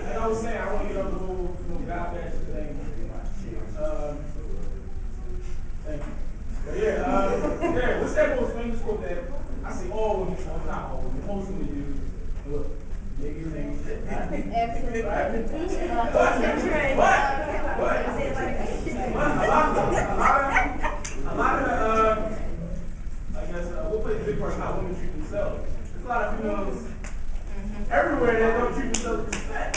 Like I was saying, I want to get up the whole God batch thing. Thank you. But yeah, what's that most famous quote that I see all women, well, not all women, most women use? Look, niggas ain't shit. Absolutely. Right? A lot of I guess, we'll play the big part of how women treat themselves. There's a lot of females everywhere that don't treat themselves with respect.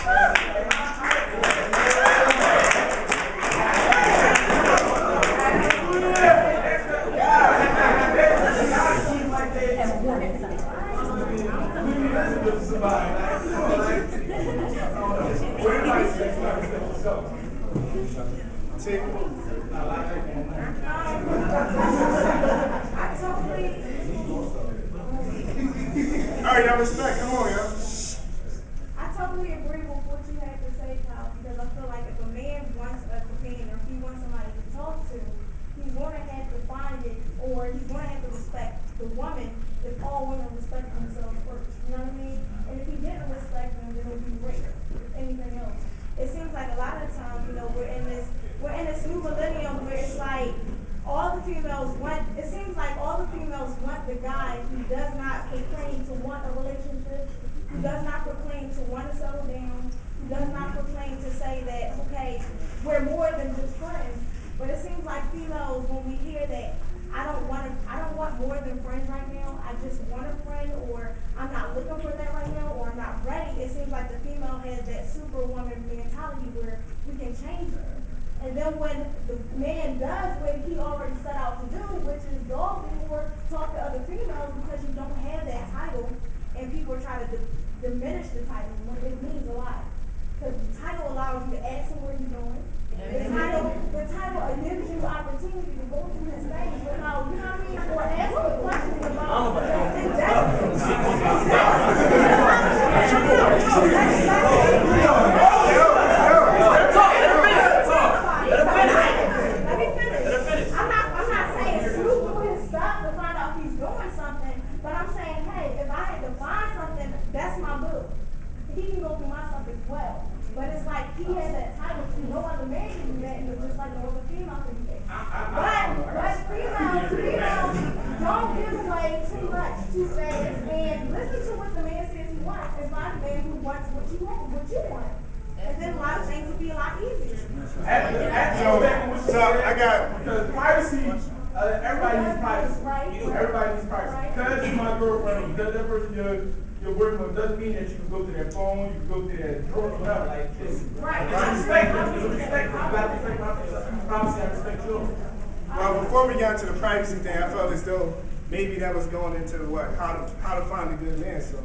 All right, y'all respect. Come on, y'all. I totally agree with what you had to say, Kyle, because I feel like if a man wants a companion or if he wants somebody to talk to, he's going to have to find it, or he's going to have to respect the woman if all women respect themselves first. You know what I mean? And if he didn't respect them, then it would be rare, if anything else. It seems like a lot of times, you know, we're in this new millennium where it's like it seems like all the females want the guy who does not proclaim to want a relationship, who does not proclaim to want to settle down, who does not proclaim to say that, okay, we're more than just friends. But it seems like females, when we hear that, I don't want more than friends right now, I just want a friend, or I'm not looking for that right now, or I'm not ready, it seems like the female has that superwoman mentality where we can change her. And then when the man does what he already set out to do, which is dog or talk to other females because you don't have that title, and people try to diminish the title when it means a lot. Because the title allows you to ask him where he's going. The title gives you opportunity to go through his things without, you know what I mean, or ask him questions about he can go through my stuff as well. But it's like he has that title. No other man can do that, and it's just like no other female can do that. But females don't give away too much too fast, and listen to what the man says he wants, and find a man who wants what you want. And then a lot of things will be a lot easier. So I got because privacy. Everybody needs privacy. Right. Everybody needs privacy. Right. Because you're my girlfriend, because that person you're working with doesn't mean that you can go to their phone, you can go to their drawer, whatever. Like this. Right. It's respect. You gotta respect my privacy. I respect yours. well before we got into the privacy thing, I felt as though maybe that was going into what how to find a good man. So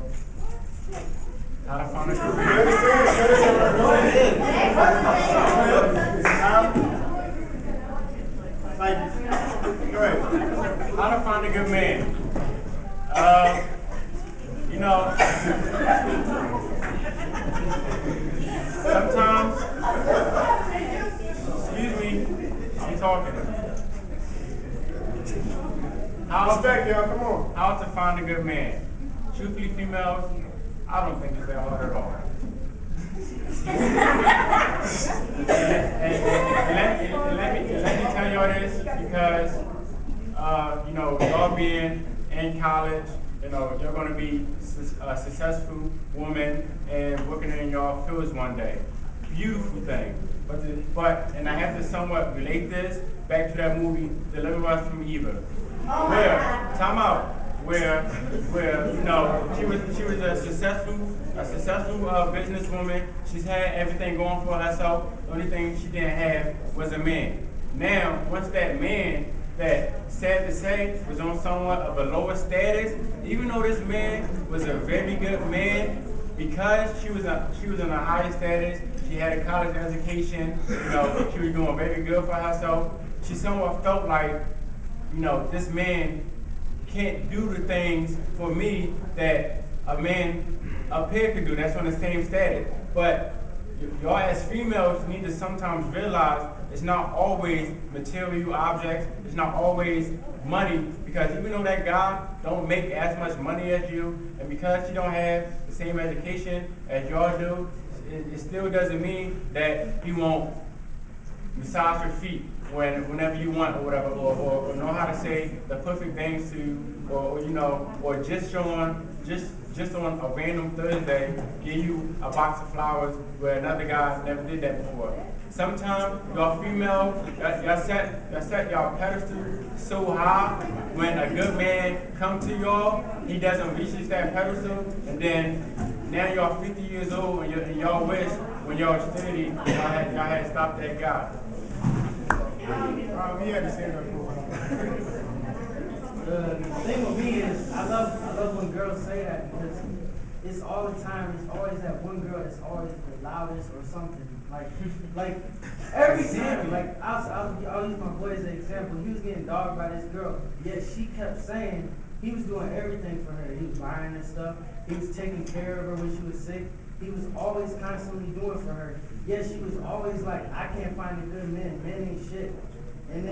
How to find a good you man. Go ahead. How to find a good man. You know, sometimes, excuse me, I'm talking. Respect, y'all. Come on. How to find a good man. Truthfully, females, I don't think it's that hard at all. and let me tell y'all this because, you know, y'all being in college, you know, you're going to be a successful woman and working in your fields one day. Beautiful thing. And I have to somewhat relate this back to that movie, Deliver Us from Evil. Time out. Where you know she was a successful businesswoman. She's had everything going for herself. The only thing she didn't have was a man. Now, once that man, that sad to say, was on somewhat of a lower status, even though this man was a very good man, because she was in a higher status, she had a college education, you know, she was doing very good for herself. She somewhat felt like, you know, this man can't do the things for me that a man up here could do. That's on the same status. But y'all as females need to sometimes realize it's not always material objects, it's not always money, because even though that guy don't make as much money as you, and because she don't have the same education as y'all do, it still doesn't mean that he won't massage your feet whenever you want or whatever, or know how to say the perfect things to you, or you know, or just on a random Thursday give you a box of flowers where another guy never did that before. Sometimes y'all female, y'all set y'all pedestal so high. When a good man come to y'all, he doesn't reach that pedestal, and then now y'all 50 years old and y'all wish when y'all was 30 y'all had stopped that guy. We had to say that for a while. The thing with me is I love when girls say that, because it's all the time. It's always that one girl that's always the loudest or something. Like every time. Like I'll use my boy as an example. He was getting dogged by this girl, yet she kept saying he was doing everything for her. He was buying her stuff. He was taking care of her when she was sick. He was always constantly doing for her. Yet she was always like, I can't find a good man. Men ain't shit. And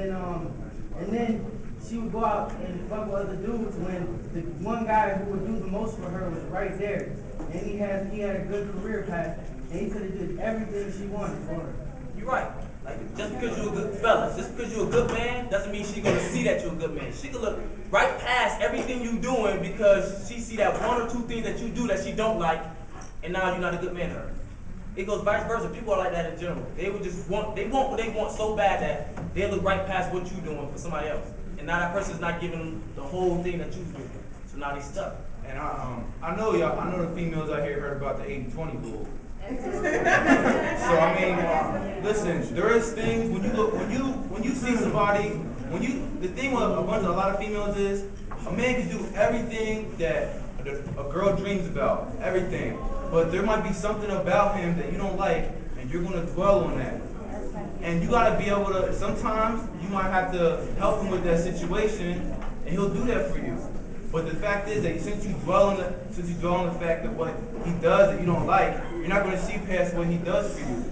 then she would go out and fuck with other dudes when the one guy who would do the most for her was right there. And he had a good career path, and he could have did everything she wanted for her. You're right. Like, just because you're a good fella, just because you're a good man, doesn't mean she's gonna see that you're a good man. She could look right past everything you doing because she see that one or two things that you do that she don't like, and now you're not a good man to her. It goes vice versa. People are like that in general. They would just want what they want so bad that they look right past what you're doing for somebody else. And now that person's not giving them the whole thing that you do. So now they stuck. And I know the females out here heard about the 80-20 rule. So I mean, listen, there is things when you see somebody, the thing with a lot of females is a man can do everything that a girl dreams about, everything. But there might be something about him that you don't like, and you're gonna dwell on that. And you gotta be able to, sometimes you might have to help him with that situation, and he'll do that for you. But the fact is that since you dwell on the fact that what he does that you don't like, you're not gonna see past what he does for you.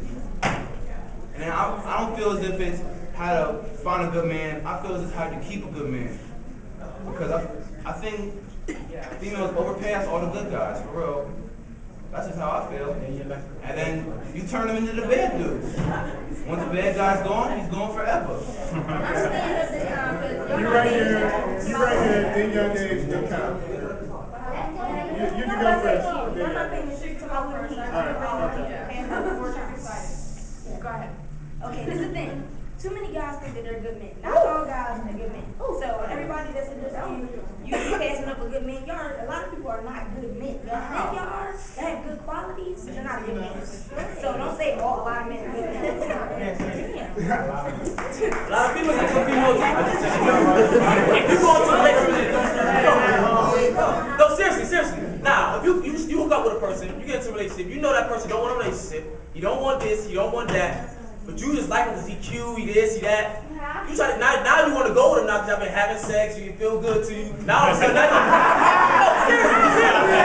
And I don't feel as if it's how to find a good man. I feel as if it's how to keep a good man. Because I think females overpass all the good guys, for real. That's just how I feel. And then you turn him into the bad dude. Once the bad guy's gone, he's gone forever. You right here, then young age, no count. You can go first. I'm not paying shit to my women. Go ahead. Okay, this is the thing. Too many guys think that they're good men. Not all guys are good men. So everybody that's in this room, you passing up a good man. A lot of people are not good men. Y'all think y'all are? They have good qualities, but they're not good men. So don't say a lot of men are good men. A lot of people think some females. If you go to a relationship, no, seriously. Now, if you hook up with a person, you get into a relationship, you know that person don't want a relationship. He don't want this, he don't want that. But you just like him because he cute, he this, he that. You try to, now you want to go with him now because y'all been having sex, you feel good to you. Now all of a sudden, seriously.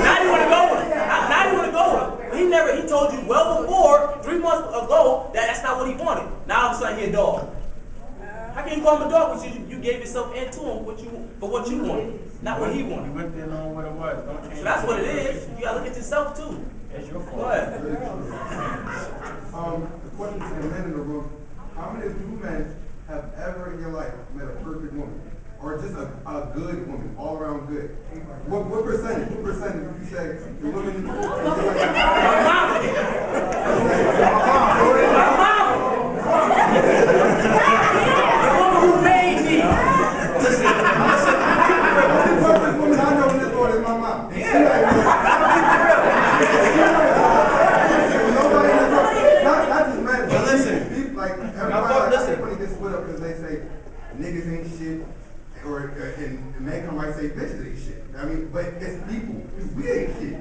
Now you want to go with him. Now you want to go with him. He told you well before, 3 months ago, that that's not what he wanted. Now all of a sudden, he a dog. How can you call him a dog when you gave yourself into him for what you wanted, not what he wanted? You went there knowing what it was. Don't change. So that's what it is. You gotta look at yourself too. It's your fault. Go ahead. The question to the men in the room: how many of you men have ever in your life met a perfect woman, or just a good woman, all around good? What percentage? What percentage would you say the women? My mama. The woman who made me. Listen. The only perfect woman I know in this world is my mom. Niggas ain't shit, and men come right and say bitches ain't shit. I mean, but it's people. We ain't shit.